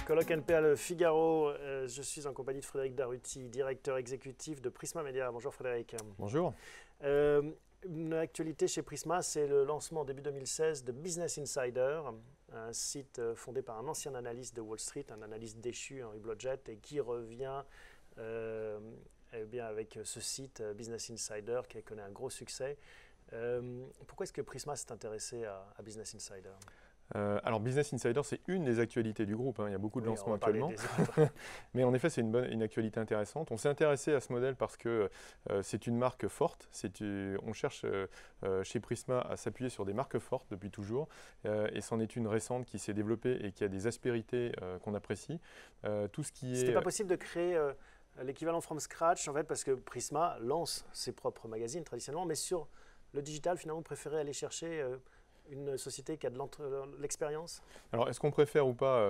Colloque NPA Le Figaro, je suis en compagnie de Frédéric Daruty, directeur exécutif de Prisma Media. Bonjour Frédéric. Bonjour. Une actualité chez Prisma, c'est le lancement en début 2016 de Business Insider, un site fondé par un ancien analyste de Wall Street, un analyste déchu, Henri Blodgett, et qui revient avec ce site Business Insider qui connaît un gros succès. Pourquoi est-ce que Prisma s'est intéressé à Business Insider ? Alors Business Insider, c'est une des actualités du groupe, hein. Il y a beaucoup de lancements actuellement. Mais en effet, c'est une actualité intéressante. On s'est intéressé à ce modèle parce que c'est une marque forte. On cherche chez Prisma à s'appuyer sur des marques fortes depuis toujours. Et c'en est une récente qui s'est développée et qui a des aspérités qu'on apprécie. Tout ce qui est... C'était pas possible de créer l'équivalent from scratch, en fait, parce que Prisma lance ses propres magazines traditionnellement, mais sur le digital, finalement, vous préférez aller chercher... une société qui a de l'expérience? Alors, est-ce qu'on préfère ou pas?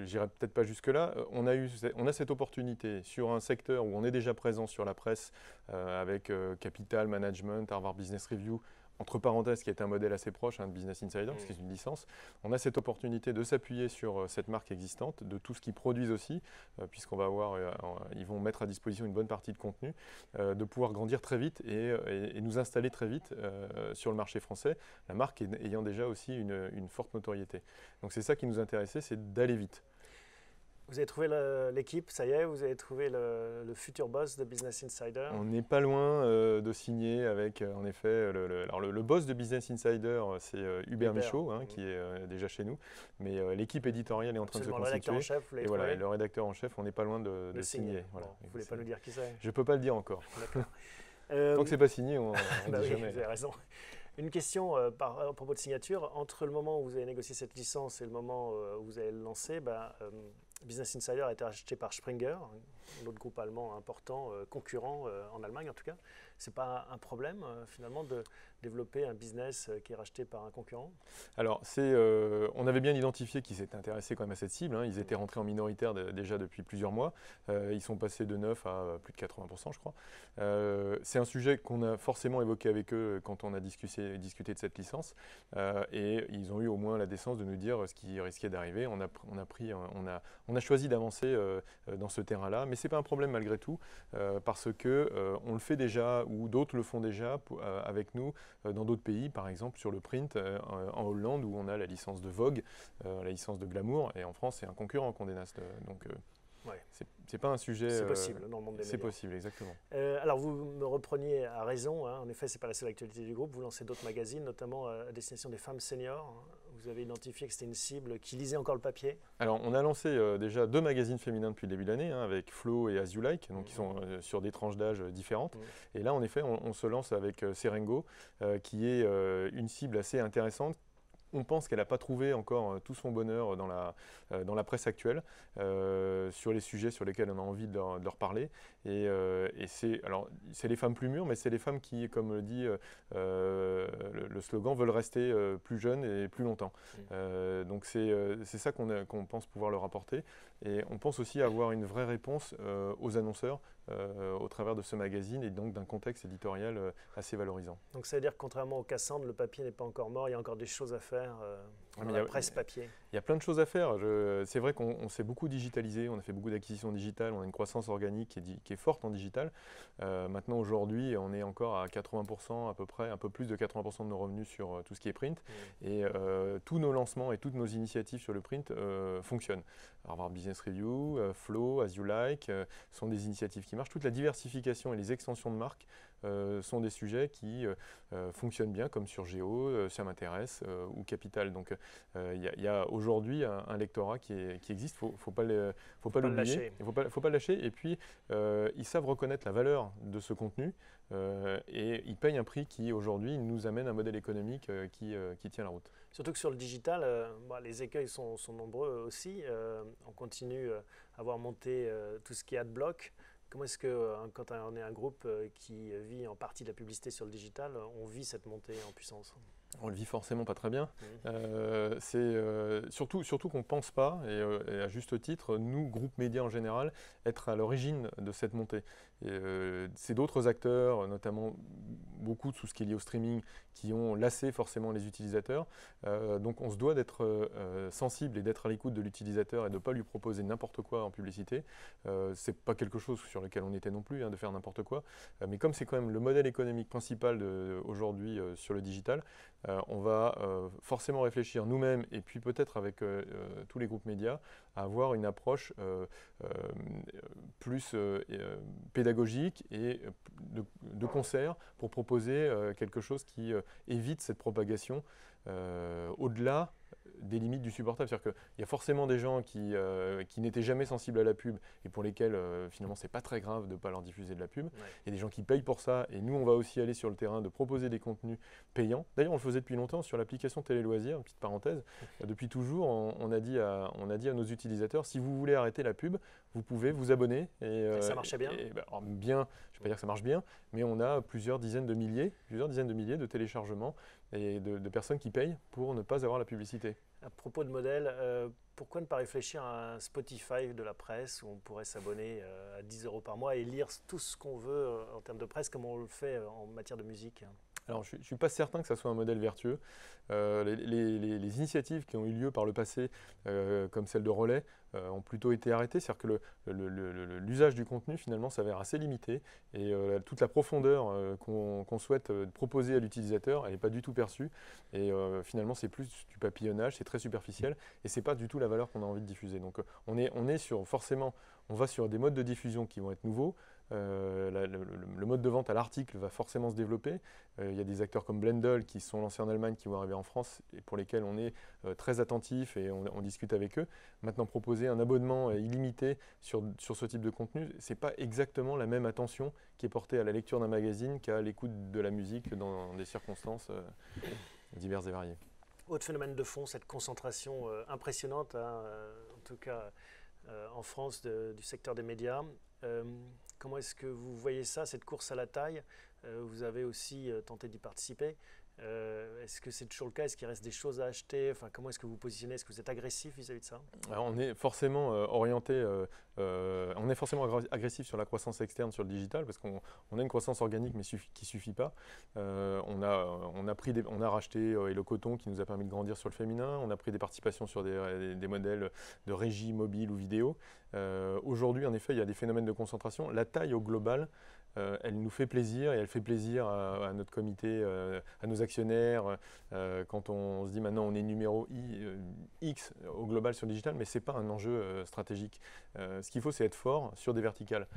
J'irai peut-être pas jusque-là. On a cette opportunité sur un secteur où on est déjà présent sur la presse avec Capital, Management, Harvard Business Review, entre parenthèses, qui est un modèle assez proche de Business Insider, parce que c'est une licence. On a cette opportunité de s'appuyer sur cette marque existante, de tout ce qu'ils produisent aussi, puisqu'on va avoir, ils vont mettre à disposition une bonne partie de contenu, de pouvoir grandir très vite et nous installer très vite sur le marché français, la marque ayant déjà aussi une forte notoriété. Donc c'est ça qui nous intéressait, c'est d'aller vite. Vous avez trouvé l'équipe, ça y est, vous avez trouvé le futur boss de Business Insider? On n'est pas loin de signer avec, en effet, le boss de Business Insider, c'est Hubert Michaud, qui est déjà chez nous. Mais l'équipe éditoriale est en train de se constituer. Le rédacteur en chef, vous l'avez trouvé? Voilà, le rédacteur en chef, on n'est pas loin de signer. Voilà. Bon, vous ne voulez pas nous dire qui c'est? Je ne peux pas le dire encore. D'accord. Tant que ce n'est pas signé, on ne dit jamais. Vous avez raison. Une question à propos de signature. Entre le moment où vous avez négocié cette licence et le moment où vous avez lancé, Business Insider a été acheté par Springer, un autre groupe allemand important, concurrent en Allemagne en tout cas. Ce n'est pas un problème finalement de développer un business qui est racheté par un concurrent? Alors, on avait bien identifié qu'ils s'étaient intéressés quand même à cette cible. Ils étaient rentrés en minoritaire déjà depuis plusieurs mois. Ils sont passés de 9 à plus de 80%, je crois. C'est un sujet qu'on a forcément évoqué avec eux quand on a discuté de cette licence. Et ils ont eu au moins la décence de nous dire ce qui risquait d'arriver. On a choisi d'avancer dans ce terrain-là, mais ce n'est pas un problème malgré tout, parce qu'on le fait déjà, ou d'autres le font déjà avec nous dans d'autres pays, par exemple sur le print en Hollande, où on a la licence de Vogue, la licence de Glamour, et en France, c'est un concurrent qu'on dénace. Donc, c'est pas un sujet... C'est possible dans le monde des médias. C'est possible, exactement. Alors, vous me repreniez à raison. En effet, ce n'est pas la seule actualité du groupe. Vous lancez d'autres magazines, notamment à destination des femmes seniors. Vous avez identifié que c'était une cible qui lisait encore le papier. Alors, on a lancé déjà 2 magazines féminins depuis le début de l'année, avec Flo et As You Like, donc qui sont sur des tranches d'âge différentes. Et là, en effet, on se lance avec Serengo, qui est une cible assez intéressante. On pense qu'elle n'a pas trouvé encore tout son bonheur dans la presse actuelle, sur les sujets sur lesquels on a envie de leur parler. Et c'est les femmes plus mûres, mais c'est les femmes qui, comme le dit le slogan, veulent rester plus jeunes et plus longtemps. Donc c'est ça qu'on pense pouvoir leur apporter. Et on pense aussi avoir une vraie réponse aux annonceurs au travers de ce magazine et donc d'un contexte éditorial assez valorisant. Donc ça veut dire que contrairement au Cassandre, le papier n'est pas encore mort, il y a encore des choses à faire dans la presse papier. Il y a plein de choses à faire. C'est vrai qu'on s'est beaucoup digitalisé, on a fait beaucoup d'acquisitions digitales, on a une croissance organique qui est forte en digital. Maintenant, aujourd'hui, on est encore à 80% à peu près, un peu plus de 80% de nos revenus sur tout ce qui est print. Et tous nos lancements et toutes nos initiatives sur le print fonctionnent. Harvard Business Review, Flow, As You Like, sont des initiatives qui marchent. Toute la diversification et les extensions de marques sont des sujets qui fonctionnent bien, comme sur Géo, Ça m'intéresse ou Capital. Donc il y a aujourd'hui un lectorat qui existe, il ne faut pas l'oublier, il ne faut pas le lâcher. Et puis ils savent reconnaître la valeur de ce contenu et ils payent un prix qui aujourd'hui nous amène à un modèle économique qui tient la route. Surtout que sur le digital, les écueils sont nombreux aussi. On continue à voir monter tout ce qui est adblock. Comment est-ce que, quand on est un groupe qui vit en partie de la publicité sur le digital, on vit cette montée en puissance? On le vit forcément pas très bien. C'est surtout qu'on ne pense pas, et à juste titre, nous, groupe média en général, être à l'origine de cette montée. C'est d'autres acteurs, notamment beaucoup de tout ce qui est lié au streaming, qui ont lassé forcément les utilisateurs. Donc on se doit d'être sensible et d'être à l'écoute de l'utilisateur et de ne pas lui proposer n'importe quoi en publicité. C'est pas quelque chose sur lequel on était non plus, hein, de faire n'importe quoi. Mais comme c'est quand même le modèle économique principal aujourd'hui sur le digital, on va forcément réfléchir nous-mêmes et puis peut-être avec tous les groupes médias à avoir une approche plus pédagogique et de concert pour proposer quelque chose qui évite cette propagation au-delà des limites du supportable. C'est-à-dire qu'il y a forcément des gens qui n'étaient jamais sensibles à la pub et pour lesquels finalement c'est pas très grave de ne pas leur diffuser de la pub. Ouais. Il y a des gens qui payent pour ça et nous on va aussi aller sur le terrain de proposer des contenus payants. D'ailleurs on le faisait depuis longtemps sur l'application Télé Loisirs, une petite parenthèse. Depuis toujours on a dit à nos utilisateurs, si vous voulez arrêter la pub, vous pouvez vous abonner. Et ça marchait bien alors, bien, je ne vais pas dire que ça marche bien, mais on a plusieurs dizaines de milliers de téléchargements et de personnes qui payent pour ne pas avoir la publicité. À propos de modèle, pourquoi ne pas réfléchir à un Spotify de la presse où on pourrait s'abonner à 10 € par mois et lire tout ce qu'on veut en termes de presse comme on le fait en matière de musique? Alors, je ne suis pas certain que ça soit un modèle vertueux. Les initiatives qui ont eu lieu par le passé, comme celle de Relais, ont plutôt été arrêtées. C'est-à-dire que l'usage du contenu, finalement, s'avère assez limité. Et toute la profondeur qu'on souhaite proposer à l'utilisateur, elle n'est pas du tout perçue. Et finalement, c'est plus du papillonnage, c'est très superficiel. Et ce n'est pas du tout la valeur qu'on a envie de diffuser. Donc, forcément, on va sur des modes de diffusion qui vont être nouveaux. Le mode de vente à l'article va forcément se développer. Il y a des acteurs comme Blendle qui sont lancés en Allemagne, qui vont arriver en France et pour lesquels on est très attentif et on discute avec eux. Maintenant, proposer un abonnement illimité sur ce type de contenu, ce n'est pas exactement la même attention qui est portée à la lecture d'un magazine qu'à l'écoute de la musique dans des circonstances diverses et variées. Autre phénomène de fond, cette concentration impressionnante, hein, en tout cas en France, du secteur des médias. Comment est-ce que vous voyez ça, cette course à la taille? Vous avez aussi tenté d'y participer. Est-ce que c'est toujours le cas? Est-ce qu'il reste des choses à acheter? Enfin, comment est-ce que vous vous positionnez? Est-ce que vous êtes agressif vis-à-vis de ça? Alors, on est forcément orienté, on est forcément agressif sur la croissance externe, sur le digital, parce qu'on a une croissance organique, mais qui ne suffit pas. On a racheté Hello Coton, qui nous a permis de grandir sur le féminin. On a pris des participations sur des modèles de régie mobile ou vidéo. Aujourd'hui, en effet, il y a des phénomènes de concentration. La taille au global, elle nous fait plaisir et elle fait plaisir à notre comité, à nos actionnaires. Quand on se dit maintenant on est numéro X au global sur le digital, mais ce n'est pas un enjeu stratégique. Ce qu'il faut, c'est être fort sur des verticales,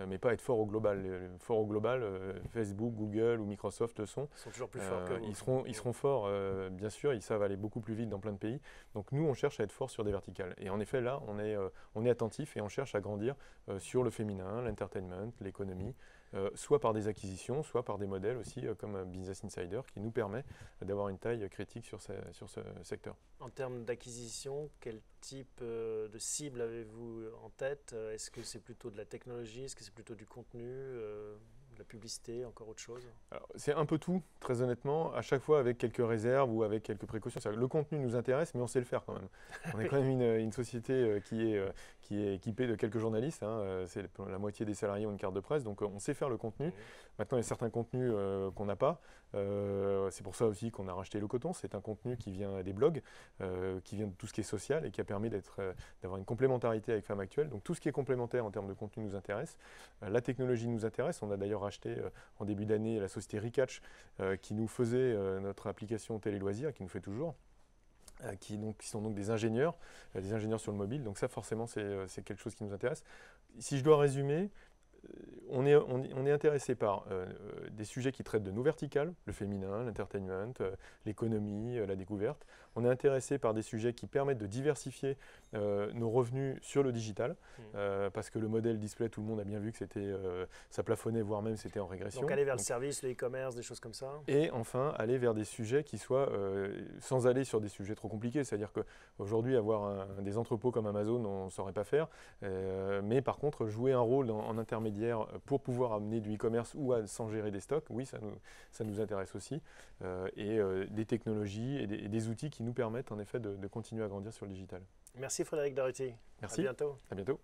mais pas être fort au global. Fort au global, Facebook, Google ou Microsoft le sont. Ils sont toujours plus forts que vous. Ils seront forts, bien sûr, ils savent aller beaucoup plus vite dans plein de pays. Donc nous, on cherche à être fort sur des verticales. Et en effet, là, on est attentif et on cherche à grandir sur le féminin, l'entertainment, l'économie. Soit par des acquisitions, soit par des modèles aussi comme Business Insider qui nous permet d'avoir une taille critique sur ce secteur. En termes d'acquisition, quel type de cible avez-vous en tête? Est-ce que c'est plutôt de la technologie? Est-ce que c'est plutôt du contenu, de la publicité, encore autre chose? C'est un peu tout, très honnêtement, à chaque fois avec quelques réserves ou avec quelques précautions. Le contenu nous intéresse, mais on sait le faire quand même. On est quand même une société qui est équipée de quelques journalistes. Hein, c'est la moitié des salariés ont une carte de presse, donc on sait faire le contenu. Maintenant, il y a certains contenus qu'on n'a pas. C'est pour ça aussi qu'on a racheté Le Coton. C'est un contenu qui vient des blogs, qui vient de tout ce qui est social et qui a permis d'avoir une complémentarité avec Femmes Actuelles. Donc tout ce qui est complémentaire en termes de contenu nous intéresse. La technologie nous intéresse. On a d'ailleurs racheté en début d'année la société Recatch qui nous faisait notre application Télé Loisirs, qui nous fait toujours. Qui sont donc des ingénieurs sur le mobile. Donc ça, forcément, c'est quelque chose qui nous intéresse. Si je dois résumer, on est intéressé par des sujets qui traitent de nos verticales, le féminin, l'entertainment, l'économie, la découverte. On est intéressé par des sujets qui permettent de diversifier nos revenus sur le digital, parce que le modèle display, tout le monde a bien vu que ça plafonnait, voire même c'était en régression. Donc aller vers le service, le e-commerce, des choses comme ça. Et enfin, aller vers des sujets qui soient, sans aller sur des sujets trop compliqués. C'est-à-dire qu'aujourd'hui, avoir des entrepôts comme Amazon, on ne saurait pas faire. Mais par contre, jouer un rôle en intermédiaire intermédiaires pour pouvoir amener du e-commerce ou sans gérer des stocks, oui, ça nous intéresse aussi. Et des technologies et des outils qui nous permettent en effet de continuer à grandir sur le digital. Merci Frédéric Daruty. Merci. À bientôt. À bientôt.